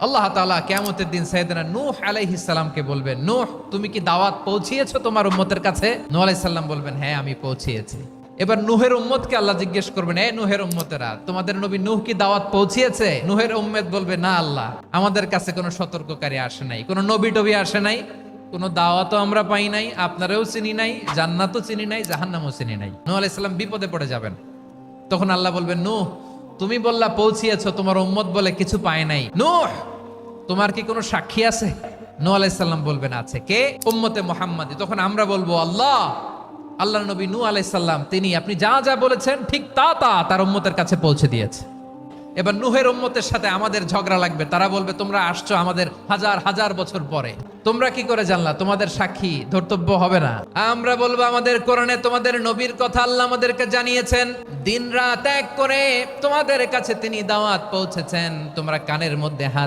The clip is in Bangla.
আল্লাহ তাআলা কিয়ামতের দিন সাইয়েদনা নূহ আলাইহিস সালামকে বলবেন, নূহ তুমি কি দাওয়াত পৌঁছিয়েছো তোমার উম্মতের কাছে? নূহ আলাইহিস সালাম বলবেন, হ্যাঁ আমি পৌঁছিয়েছি। এবার নূহের উম্মতকে আল্লাহ জিজ্ঞেস করবেন, এ নূহের উম্মতেরা, তোমাদের নবী নূহ কি দাওয়াত পৌঁছিয়েছে? নূহের উম্মত বলবে, না আল্লাহ, আমাদের কাছে কোনো সতর্ককারী আসে নাই, কোনো নবী টবি আসে নাই, কোনো দাওয়াতও আমরা পাই নাই, আপনারাও চিনি নাই, জান্নাতও চিনি নাই, জাহান্নামও চিনি নাই। নূহ আলাইহিস সালাম বিপদে পড়ে যাবেন। তখন আল্লাহ বলবেন, নূহ তুমি বললা পৌঁছিয়েছো, তোমার উম্মত বলে কিছু পায় নাই। নূহ তোমার কি কোনো সাক্ষী আছে? নূহ আলাইহিস সালাম বলবেন, আছে। কে? উম্মতে মুহাম্মাদি। তখন আমরা বলবো, আল্লাহ, আল্লাহর নবী নূহ আলাইহিস সালাম তিনি আপনি যা যা বলেছেন ঠিক তা তা তার উম্মতের কাছে পৌঁছে দিয়েছে। এবার নূহের উম্মতের সাথে আমাদের ঝগড়া লাগবে। তারা বলবে, তোমরা আসছো আমাদের হাজার হাজার বছর পরে, তোমরা কি করে জানলা? তোমাদের সাক্ষী ধর্তব্য হবে না? আমরা বলবো, আমাদের কোরআনে তোমাদের নবীর কথা আল্লাহ আমাদেরকে জানিয়েছেন, দিন রাত এক করে তোমাদের কাছে তিনি দাওয়াত পৌঁছেছেন, তোমরা কানের মধ্যে হাত